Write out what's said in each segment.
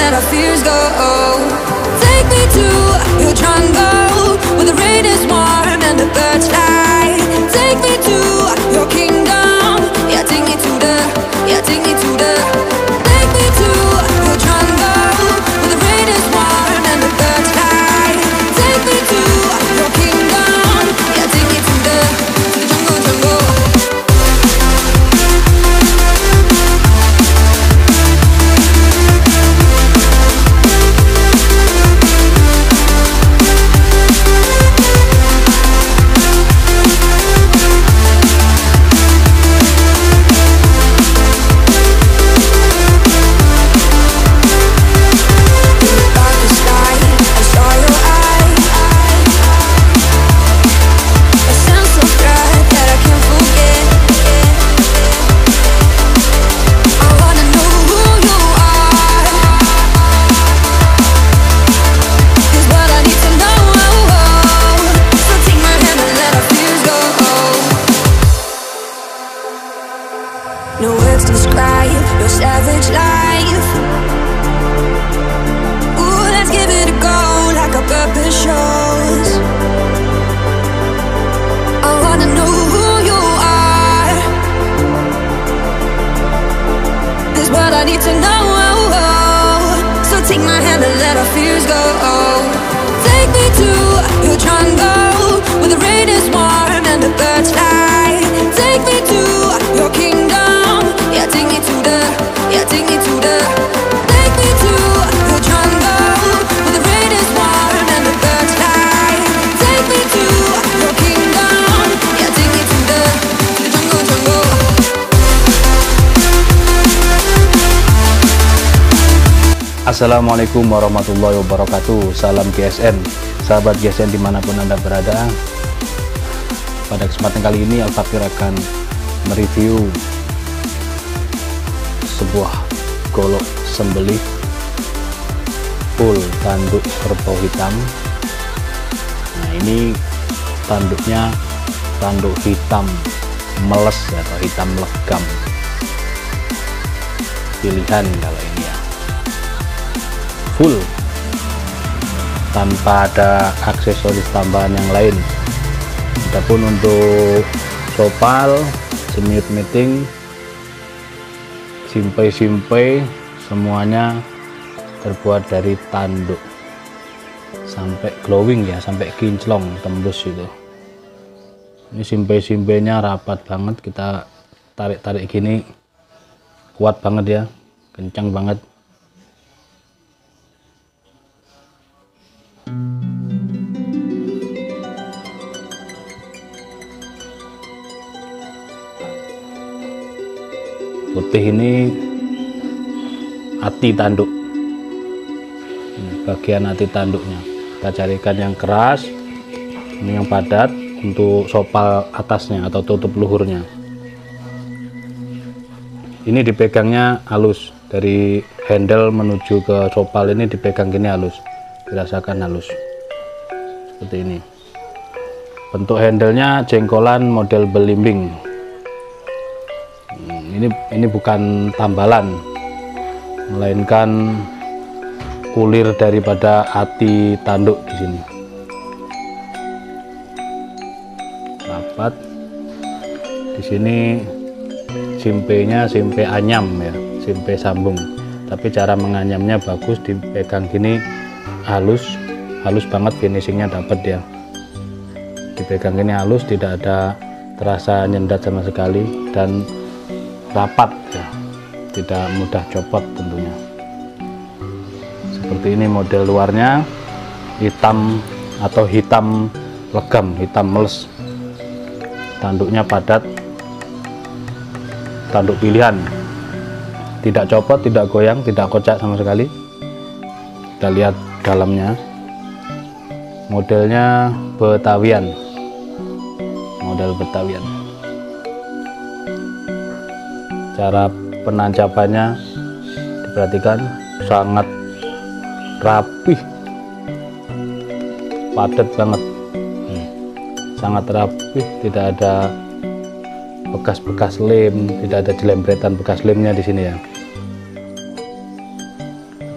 let our fears go. Take me to your jungle, where the rain is warm and the birds fly. Take me to your kingdom, yeah, take me to the, yeah, take me to the. Take me to your jungle, where the rain is warm and the birds fly. Take me to your kingdom, yeah, take me to the jungle, jungle. No words describe your savage life. Ooh, let's give it a go like our purpose shows. I wanna know who you are. This is what I need to know. So take my hand and let our fears go. Take me to your jungle, where the rain is warm and the birds fly. Take me to your kingdom. Yeah, take me to the, yeah, take me to the. Take me to your jungle, where the rain is warm and the birds fly. Take me to your kingdom, yeah, take me to the jungle, jungle. Assalamualaikum warahmatullahi wabarakatuh. Salam GSN, sahabat GSN dimanapun Anda berada. Pada kesempatan kali ini Al-Fakir akan mereview sebuah golok sembelih full tanduk kerbau hitam. Nah, ini tanduknya tanduk hitam meles atau hitam legam pilihan kalau ini ya, full tanpa ada aksesoris tambahan yang lain. Adapun untuk sopal, semut meeting, simpai-simpai semuanya terbuat dari tanduk sampai glowing ya, sampai kinclong tembus itu. Ini simpai-simpainya rapat banget, kita tarik-tarik gini kuat banget ya, kencang banget. Putih ini hati tanduk, bagian hati tanduknya kita carikan yang keras, ini yang padat untuk sopal atasnya atau tutup luhurnya. Ini dipegangnya halus, dari handle menuju ke sopal ini dipegang gini halus, dirasakan halus seperti ini. Bentuk handlenya jengkolan model belimbing. Ini bukan tambalan, melainkan kulir daripada hati tanduk di sini. Rapat. Di sini simpenya simpe anyam ya, simpe sambung. Tapi cara menganyamnya bagus, dipegang gini halus, halus banget, finishingnya dapat ya. Dipegang gini halus, tidak ada terasa nyendat sama sekali dan rapat ya, tidak mudah copot tentunya. Seperti ini model luarnya, hitam atau hitam legam, hitam meles. Tanduknya padat, tanduk pilihan, tidak copot, tidak goyang, tidak kocak sama sekali. Kita lihat dalamnya, modelnya Betawian, model Betawian. Cara penancapannya diperhatikan, sangat rapih, padat banget, sangat rapih, tidak ada bekas-bekas lem, tidak ada jelembretan bekas lemnya di sini ya.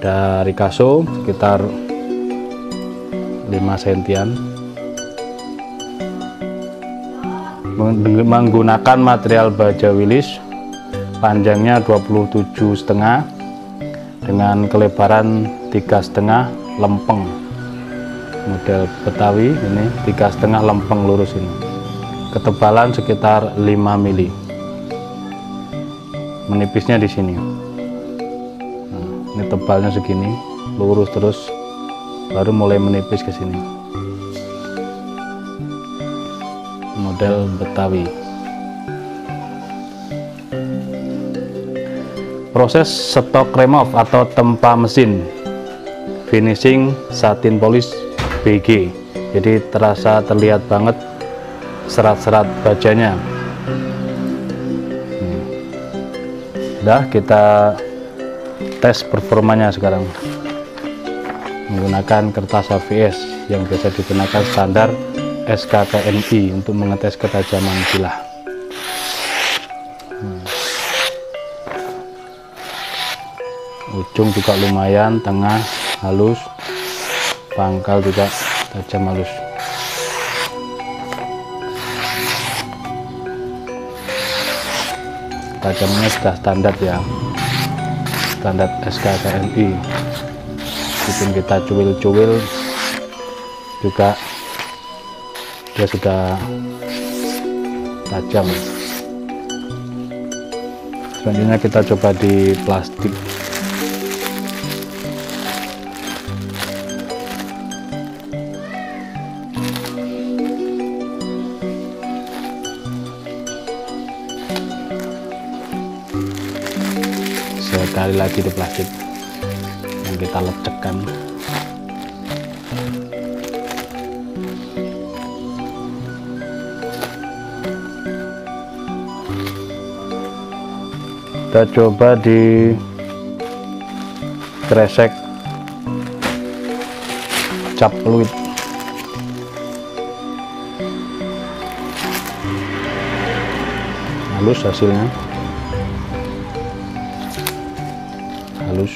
dari kaso sekitar 5 sentian. Menggunakan material baja Willis, panjangnya 27,5 dengan kelebaran 3,5 lempeng, model Betawi ini 3,5 lempeng lurus ini, ketebalan sekitar 5 mili, menipisnya di sini. Nah, ini tebalnya segini, lurus terus, baru mulai menipis ke sini, model Betawi. Proses stock remove atau tempa mesin, finishing satin polish BG, jadi terlihat banget serat-serat bajanya. Udah, kita tes performanya sekarang menggunakan kertas ABS yang biasa digunakan standar SKTNI untuk mengetes ketajaman bilah. Ujung juga lumayan, tengah halus, pangkal juga tajam halus. Tajamnya sudah standar ya, standar SKTNI. Meskipun kita cuil-cuil juga dia sudah tajam. Selanjutnya kita coba di plastik. Sekali lagi di plastik yang kita lecekkan. Kita coba di kresek cap fluid. Halus hasilnya, halus.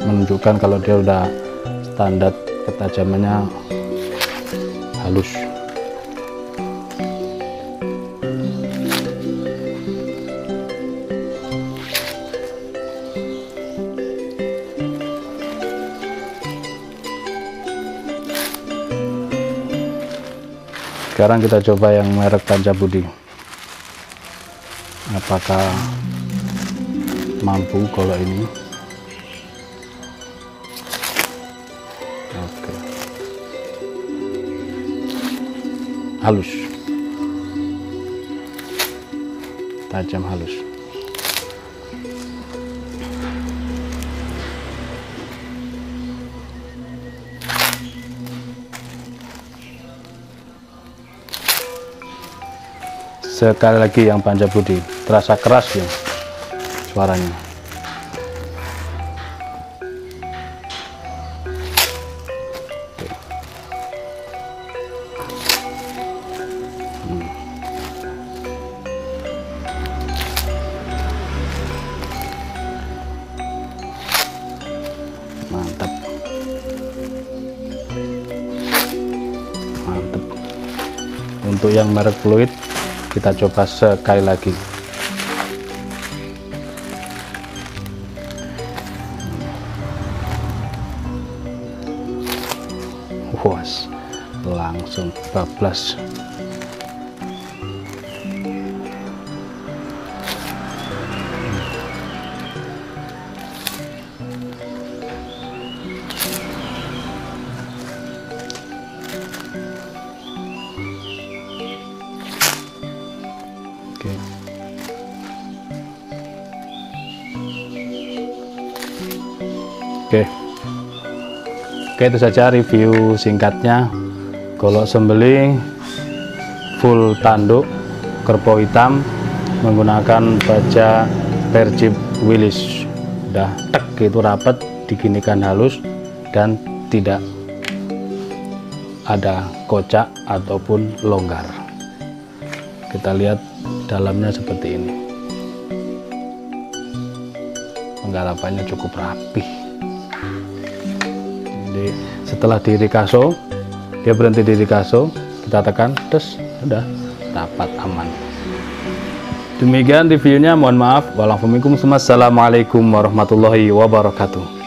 Menunjukkan kalau dia udah standar ketajamannya halus. Sekarang kita coba yang merek Pancabudi, apakah mampu kalau ini. Oke, halus, tajam, halus. Sekali lagi yang Pancabudi, terasa keras ya suaranya. Mantap, mantap. Untuk yang merek fluid kita coba sekali lagi. Was, langsung bablas. Oke. Oke, itu saja review singkatnya. Golok sembeli full tanduk kerbau hitam menggunakan baja Persib Willis. Udah tek itu rapat, diginikan halus dan tidak ada kocak ataupun longgar. Kita lihat dalamnya seperti ini. penggarapannya cukup rapih. Jadi setelah di rikaso, dia berhenti di rikaso, kita tekan, terus udah dapat aman. Demikian reviewnya, mohon maaf. Wassalamualaikum warahmatullahi wabarakatuh.